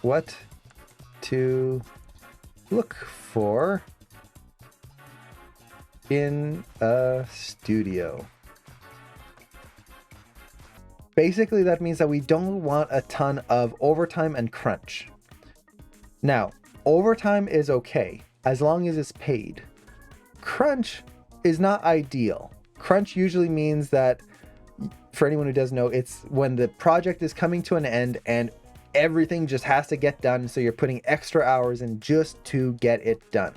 what to look for in a studio. Basically, that means that we don't want a ton of overtime and crunch. Now, overtime is okay as long as it's paid. Crunch is not ideal. Crunch usually means that, for anyone who doesn't know, it's when the project is coming to an end and everything just has to get done, so you're putting extra hours in just to get it done.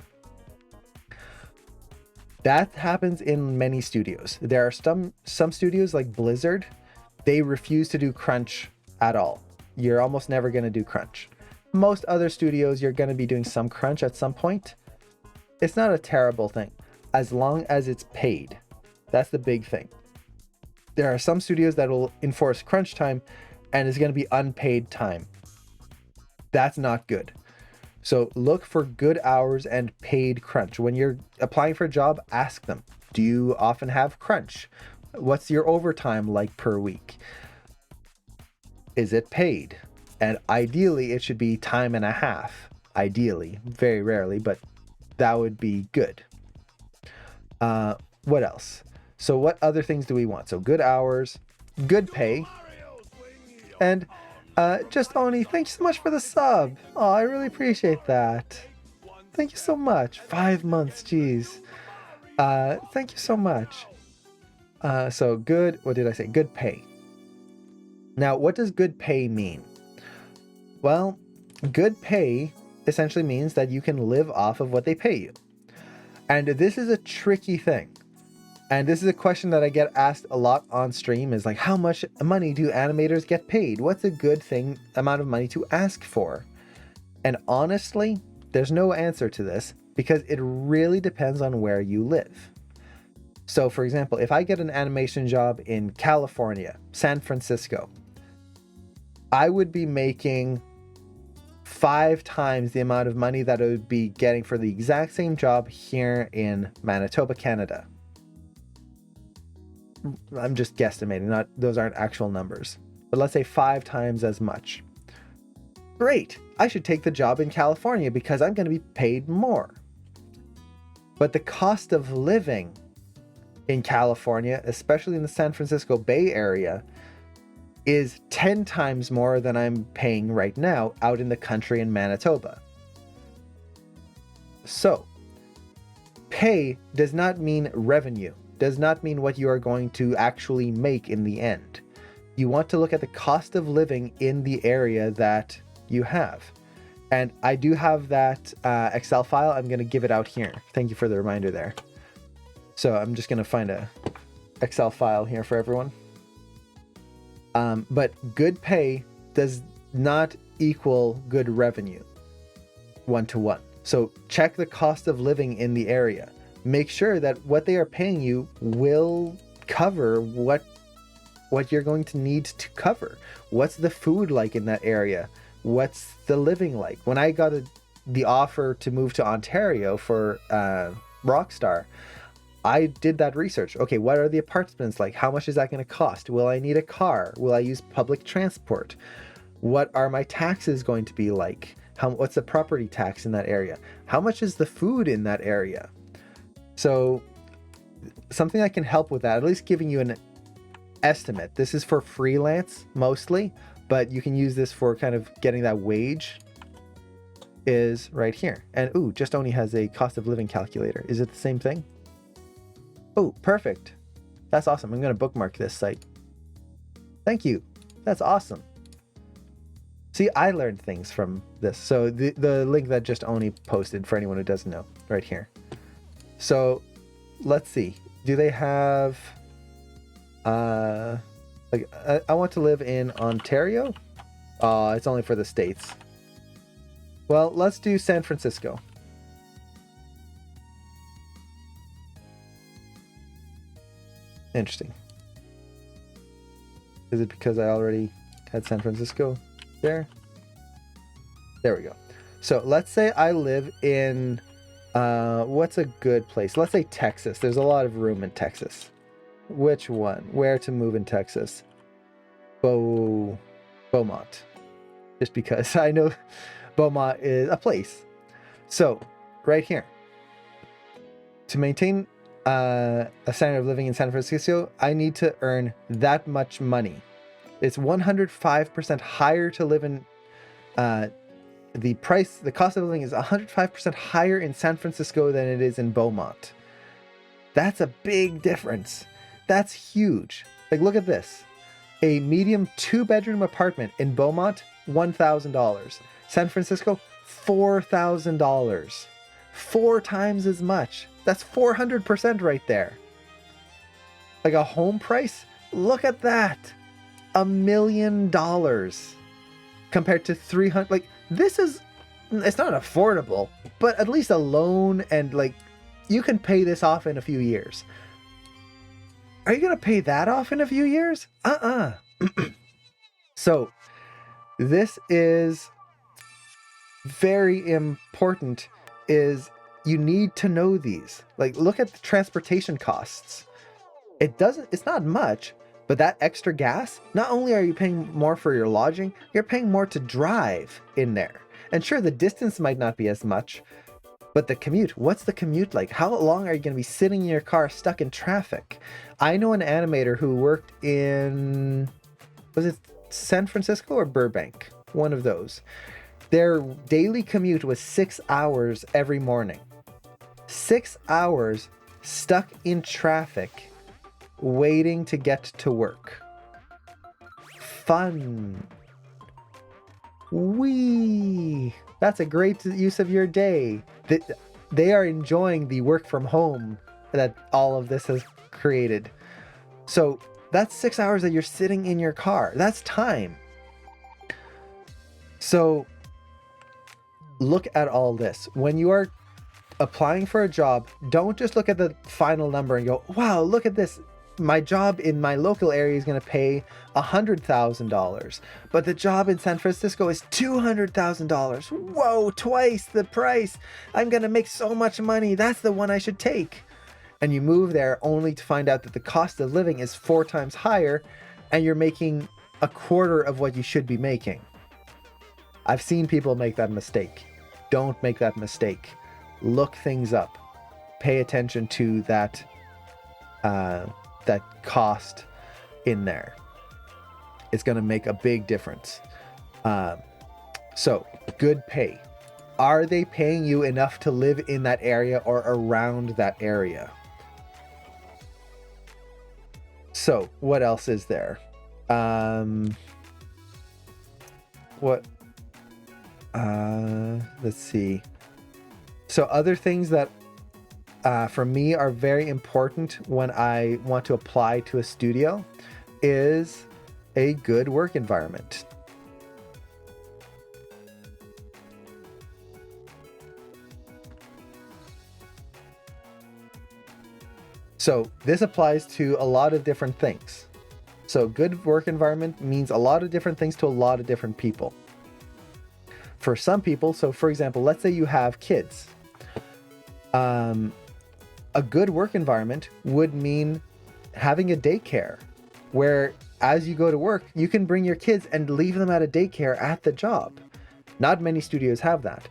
That happens in many studios. There are some studios like Blizzard, they refuse to do crunch at all. You're almost never going to do crunch. Most other studios, you're going to be doing some crunch at some point. It's not a terrible thing, as long as it's paid. That's the big thing. There are some studios that will enforce crunch time and it's going to be unpaid time. That's not good. So look for good hours and paid crunch. When you're applying for a job, ask them, do you often have crunch? What's your overtime like per week? Is it paid? And ideally, it should be time and a half. Ideally, very rarely, but that would be good. What else? So what other things do we want? So good hours, good pay, and just Oni, thank you so much for the sub. Oh, I really appreciate that. Thank you so much. 5 months, geez. Thank you so much. So good, what did I say? Good pay. Now, what does good pay mean? Well, good pay essentially means that you can live off of what they pay you. And this is a tricky thing. And this is a question that I get asked a lot on stream, is like, how much money do animators get paid? What's a good amount of money to ask for? And honestly, there's no answer to this because it really depends on where you live. So for example, if I get an animation job in California, San Francisco, I would be making 5 times the amount of money that I would be getting for the exact same job here in Manitoba, Canada. I'm just guesstimating, those aren't actual numbers, but let's say 5 times as much. Great, I should take the job in California because I'm going to be paid more. But the cost of living in California, especially in the San Francisco Bay Area, is 10 times more than I'm paying right now out in the country in Manitoba. So, pay does not mean revenue, does not mean what you are going to actually make in the end. You want to look at the cost of living in the area that you have. And I do have that Excel file. I'm going to give it out here. Thank you for the reminder there. So I'm just going to find a Excel file here for everyone. But good pay does not equal good revenue 1-to-1. So check the cost of living in the area. Make sure that what they are paying you will cover what you're going to need to cover. What's the food like in that area? What's the living like? When I got the offer to move to Ontario for Rockstar, I did that research. Okay, what are the apartments like? How much is that going to cost? Will I need a car? Will I use public transport? What are my taxes going to be like? What's the property tax in that area? How much is the food in that area? So something that can help with that, at least giving you an estimate. This is for freelance mostly, but you can use this for kind of getting that wage, is right here. And ooh, Just Only has a cost of living calculator. Is it the same thing? Oh, perfect. That's awesome. I'm going to bookmark this site. Thank you. That's awesome. See, I learned things from this. So the link that Just Only posted, for anyone who doesn't know, right here. So let's see. Do they have like I want to live in Ontario? It's only for the States. Well, let's do San Francisco. Interesting. Is it because I already had San Francisco there? There we go. So let's say I live in what's a good place? Let's say Texas. There's a lot of room in Texas. Which one? Where to move in Texas? Beaumont. just because I know Beaumont is a place. So right here, to maintain a standard of living in San Francisco, I need to earn that much money. It's 105% higher to live in, the cost of living is 105% higher in San Francisco than it is in Beaumont. That's a big difference. That's huge. Like, look at this. A medium 2-bedroom apartment in Beaumont, $1,000. San Francisco, $4,000. 4 times as much. That's 400% right there. Like a home price, look at that. $1 million compared to 300. Like, this is, it's not affordable, but at least a loan, and like, you can pay this off in a few years. Are you going to pay that off in a few years? So this is very important, is you need to know these. Like, look at the transportation costs. It's not much, but that extra gas, not only are you paying more for your lodging, you're paying more to drive in there. And sure, the distance might not be as much, but the commute, what's the commute like? How long are you going to be sitting in your car stuck in traffic? I know an animator who worked in, was it San Francisco or Burbank? One of those. Their daily commute was 6 hours every morning. 6 hours stuck in traffic, waiting to get to work. Fun. Wee. That's a great use of your day. They are enjoying the work from home that all of this has created. So that's 6 hours that you're sitting in your car. That's time. So look at all this. When you are applying for a job, don't just look at the final number and go, wow, look at this. My job in my local area is going to pay $100,000, but the job in San Francisco is $200,000. Whoa, twice the price. I'm going to make so much money. That's the one I should take. And you move there only to find out that the cost of living is 4 times higher, and you're making a quarter of what you should be making. I've seen people make that mistake. Don't make that mistake. Look things up. Pay attention to that cost in there. It's going to make a big difference. So good pay. Are they paying you enough to live in that area or around that area? So what else is there? Let's see. So other things that for me are very important when I want to apply to a studio is a good work environment. So this applies to a lot of different things. So good work environment means a lot of different things to a lot of different people. For some people, so for example, let's say you have kids. A good work environment would mean having a daycare where as you go to work, you can bring your kids and leave them at a daycare at the job. Not many studios have that.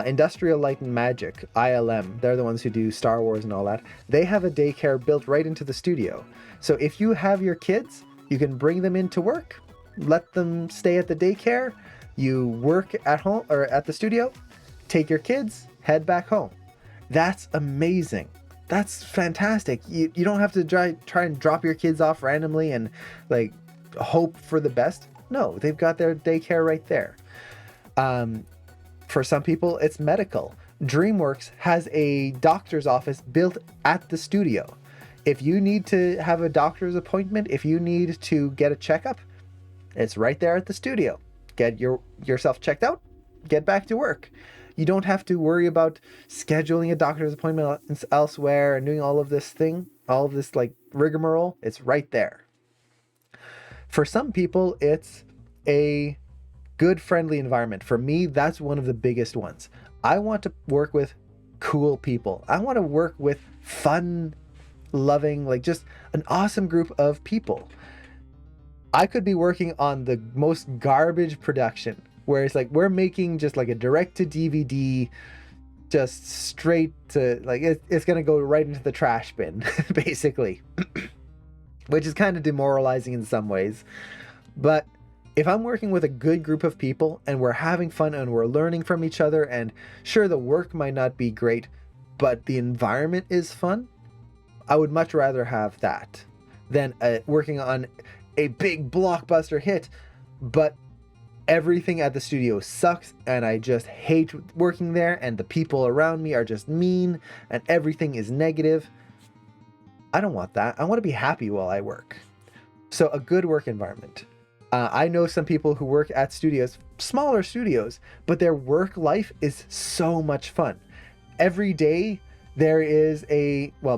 Industrial Light and Magic, ILM, they're the ones who do Star Wars and all that. They have a daycare built right into the studio. So if you have your kids, you can bring them into work, let them stay at the daycare, you work at home or at the studio, take your kids, head back home. That's amazing. That's fantastic. You don't have to try and drop your kids off randomly and like hope for the best. No, they've got their daycare right there. For some people, it's medical. DreamWorks has a doctor's office built at the studio. If you need to have a doctor's appointment, if you need to get a checkup, it's right there at the studio. Get yourself checked out, get back to work. You don't have to worry about scheduling a doctor's appointment elsewhere and doing all of this like rigmarole. It's right there. For some people, it's a good, friendly environment. For me, that's one of the biggest ones. I want to work with cool people. I want to work with fun, loving, like just an awesome group of people. I could be working on the most garbage production, where it's like we're making just like a direct to DVD, just straight to like it's gonna go right into the trash bin basically, which is kind of demoralizing in some ways. But if I'm working with a good group of people and we're having fun and we're learning from each other, and sure, the work might not be great, but the environment is fun, I would much rather have that than working on a big blockbuster hit, but everything at the studio sucks and I just hate working there and the people around me are just mean and everything is negative. I don't want that. I want to be happy while I work. So a good work environment. I know some people who work at studios, smaller studios, but their work life is so much fun. Every day there is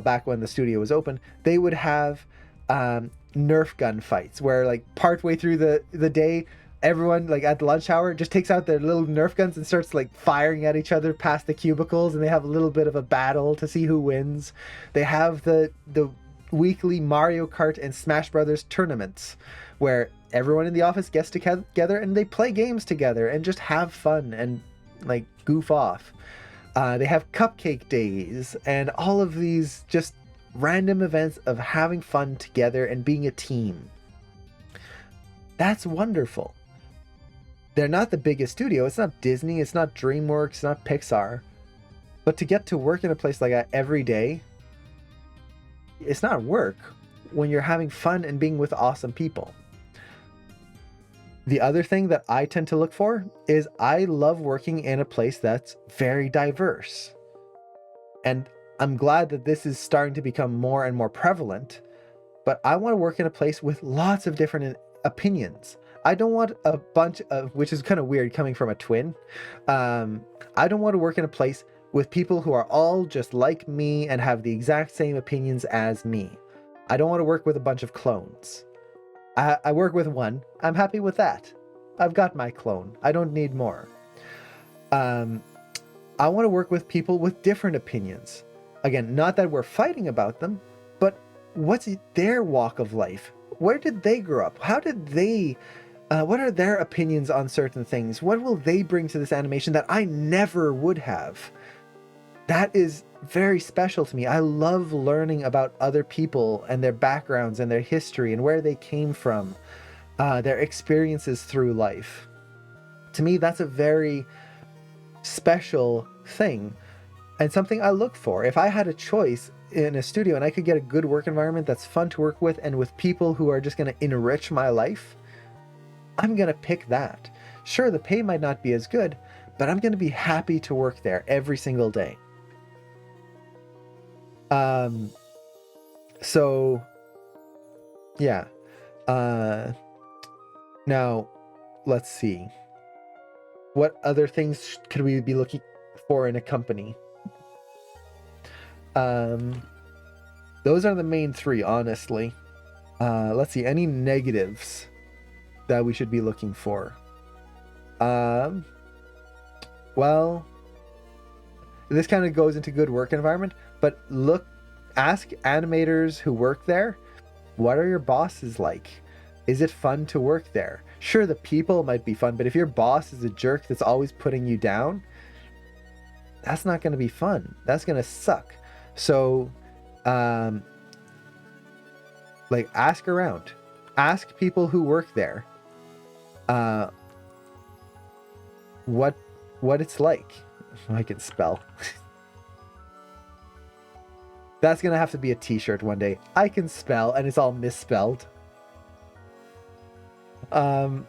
back when the studio was open, they would have Nerf gun fights where like partway through the day, everyone like at the lunch hour just takes out their little Nerf guns and starts like firing at each other past the cubicles, and they have a little bit of a battle to see who wins. They have the weekly Mario Kart and Smash Brothers tournaments where everyone in the office gets together and they play games together and just have fun and like goof off. They have cupcake days and all of these just random events of having fun together and being a team. That's wonderful. They're not the biggest studio. It's not Disney. It's not DreamWorks. It's not Pixar. But to get to work in a place like that every day, it's not work when you're having fun and being with awesome people. The other thing that I tend to look for is I love working in a place that's very diverse. And I'm glad that this is starting to become more and more prevalent, but I want to work in a place with lots of different opinions. I don't want a bunch of, which is kind of weird coming from a twin. I don't want to work in a place with people who are all just like me and have the exact same opinions as me. I don't want to work with a bunch of clones. I work with one. I'm happy with that. I've got my clone. I don't need more. I want to work with people with different opinions. Again, not that we're fighting about them, but what's their walk of life? Where did they grow up? How did they... what are their opinions on certain things? What will they bring to this animation that I never would have? That is very special to me. I love learning about other people and their backgrounds and their history and where they came from, their experiences through life. To me, that's a very special thing and something I look for. If I had a choice in a studio and I could get a good work environment that's fun to work with and with people who are just going to enrich my life, I'm going to pick that. Sure, the pay might not be as good, but I'm going to be happy to work there every single day. So yeah. Now let's see. What other things could we be looking for in a company? Those are the main three, honestly. Let's see, any negatives that we should be looking for. Well, this kind of goes into good work environment, but ask animators who work there, what are your bosses like? Is it fun to work there? Sure, the people might be fun, but if your boss is a jerk that's always putting you down, that's not going to be fun. That's going to suck. So, like, ask around. Ask people who work there what it's like. I can spell. That's gonna have to be a t-shirt one day. I can spell and it's all misspelled. So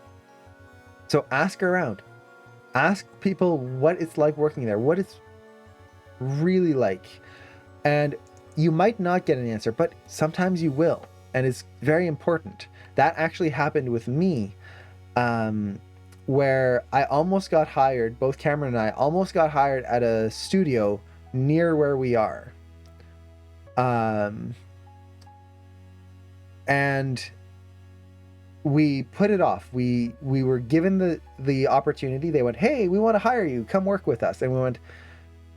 ask around. Ask people what it's like working there, what it's really like. And you might not get an answer, but sometimes you will. And it's very important. That actually happened with me, where I almost got hired, both Cameron and I almost got hired at a studio near where we are. And we put it off. We were given the opportunity. They went, "Hey, we want to hire you. Come work with us." And we went,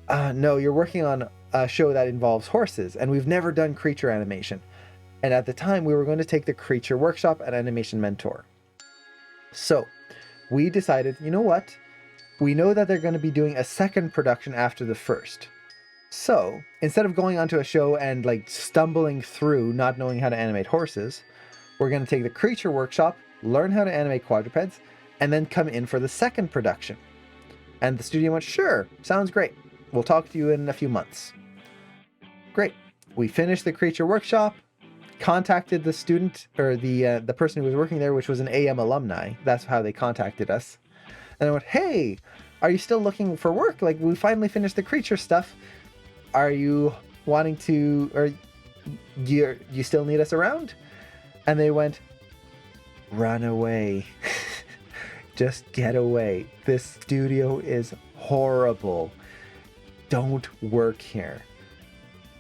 "No, you're working on a show that involves horses, and we've never done creature animation." And at the time, we were going to take the creature workshop at Animation Mentor. So we decided, you know what? We know that they're going to be doing a second production after the first. So instead of going onto a show and like stumbling through not knowing how to animate horses, we're going to take the creature workshop, learn how to animate quadrupeds, and then come in for the second production. And the studio went, sure, sounds great. We'll talk to you in a few months. Great. We finished the creature workshop, contacted the student or the person who was working there, which was an AM alumni. That's how they contacted us. And I went, hey, are you still looking for work? Like, we finally finished the creature stuff. Are you wanting to, or you still need us around? And they went, run away. Just get away. This studio is horrible. Don't work here.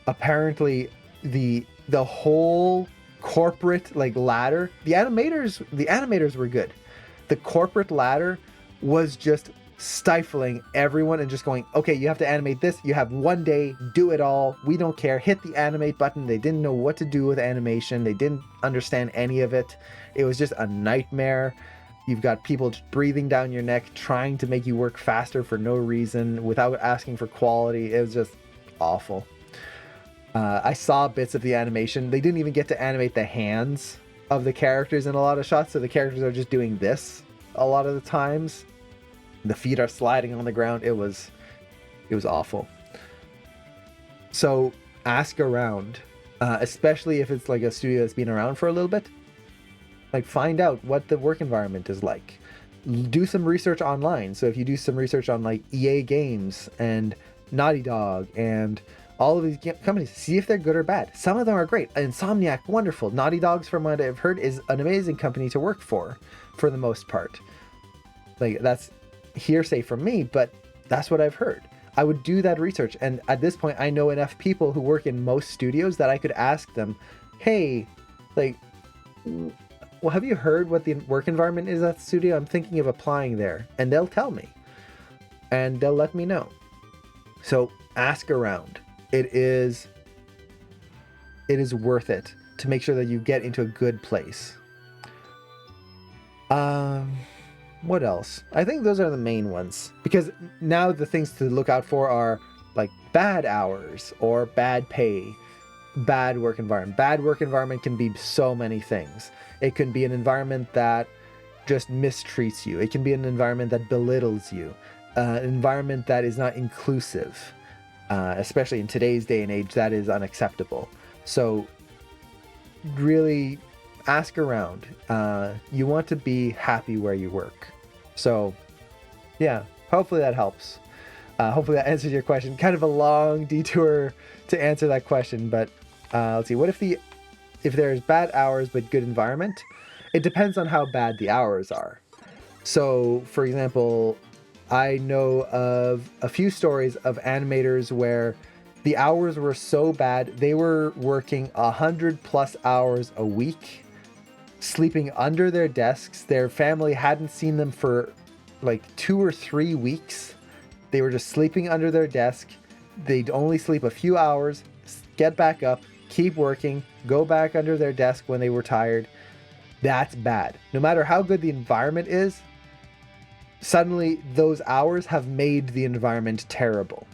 Apparently, the whole corporate like ladder, the animators were good. The corporate ladder was just stifling everyone and just going, okay, you have to animate this. You have one day, do it all. We don't care. Hit the animate button. They didn't know what to do with animation. They didn't understand any of it. It was just a nightmare. You've got people breathing down your neck, trying to make you work faster for no reason without asking for quality. It was just awful. I saw bits of the animation. They didn't even get to animate the hands of the characters in a lot of shots. So the characters are just doing this a lot of the times. The feet are sliding on the ground. It was awful. So ask around, especially if it's like a studio that's been around for a little bit. Like, find out what the work environment is like. Do some research online. So if you do some research on like EA Games and Naughty Dog and all of these companies, see if they're good or bad. Some of them are great. Insomniac, wonderful. Naughty Dogs, from what I've heard, is an amazing company to work for the most part. Like, that's hearsay from me, but that's what I've heard. I would do that research, and at this point I know enough people who work in most studios that I could ask them, hey, like, well, have you heard what the work environment is at the studio? I'm thinking of applying there. And they'll tell me, and they'll let me know. So ask around. It is worth it to make sure that you get into a good place. What else? I think those are the main ones, because now the things to look out for are like bad hours or bad pay, bad work environment. Bad work environment can be so many things. It can be an environment that just mistreats you. It can be an environment that belittles you, an environment that is not inclusive, especially in today's day and age. That is unacceptable. So really ask around. You want to be happy where you work. So yeah, hopefully that helps. Hopefully that answers your question. Kind of a long detour to answer that question, but let's see. What if there's bad hours but good environment? It depends on how bad the hours are. So for example, I know of a few stories of animators where the hours were so bad they were working 100+ hours a week, sleeping under their desks. Their family hadn't seen them for like 2 or 3 weeks. They were just sleeping under their desk. They'd only sleep a few hours, get back up, keep working, go back under their desk when they were tired. That's bad. No matter how good the environment is, suddenly those hours have made the environment terrible.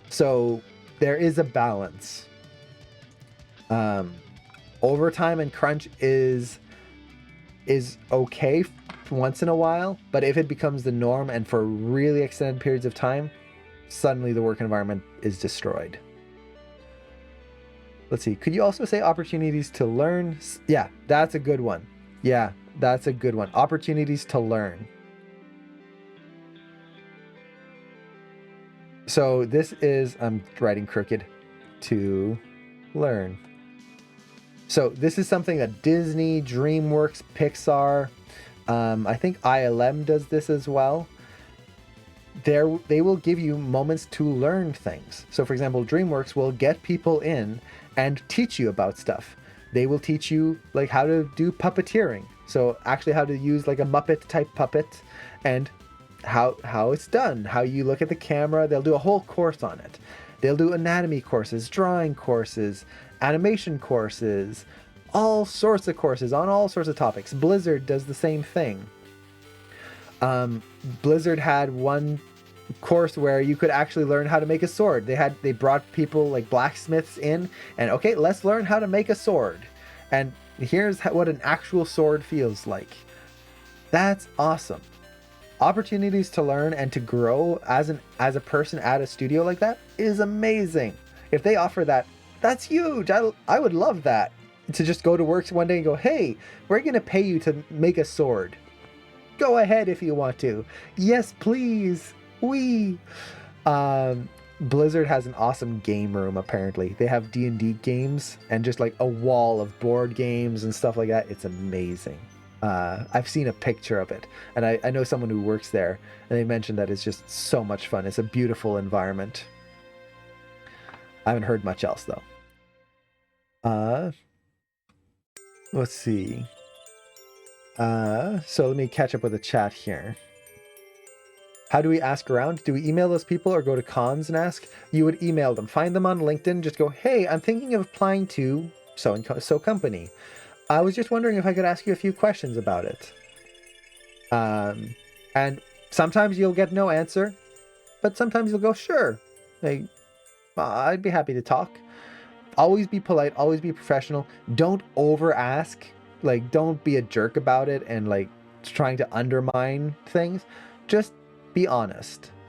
So there is a balance. Overtime and crunch is okay once in a while, but if it becomes the norm and for really extended periods of time, suddenly the work environment is destroyed. Let's see. Could you also say opportunities to learn? Yeah, that's a good one. Yeah, that's a good one. Opportunities to learn. So this is, I'm writing crooked, to learn. So this is something that Disney, DreamWorks, Pixar, I think ILM does this as well. They will give you moments to learn things. So for example, DreamWorks will get people in and teach you about stuff. They will teach you like how to do puppeteering. So actually how to use like a Muppet type puppet and how it's done, how you look at the camera. They'll do a whole course on it. They'll do anatomy courses, drawing courses, animation courses, all sorts of courses on all sorts of topics. Blizzard does the same thing. Blizzard had one course where you could actually learn how to make a sword. They brought people like blacksmiths in, and okay, let's learn how to make a sword. And here's what an actual sword feels like. That's awesome. Opportunities to learn and to grow as a person at a studio like that is amazing. If they offer that, that's huge. I would love that. To just go to work one day and go, hey, we're gonna pay you to make a sword. Go ahead if you want to. Yes, please. Blizzard has an awesome game room. Apparently, they have D&D games and just like a wall of board games and stuff like that. It's amazing. I've seen a picture of it, and I know someone who works there, and they mentioned that it's just so much fun. It's a beautiful environment. I haven't heard much else though. Let's see. So let me catch up with the chat here. How do we ask around? Do we email those people or go to cons and ask? You would email them. Find them on LinkedIn. Just go, hey, I'm thinking of applying to so company. I was just wondering if I could ask you a few questions about it. And sometimes you'll get no answer, but sometimes you'll go, sure. Like, I'd be happy to talk. Always be polite. Always be professional. Don't over ask. Like, don't be a jerk about it and like trying to undermine things. Just be honest.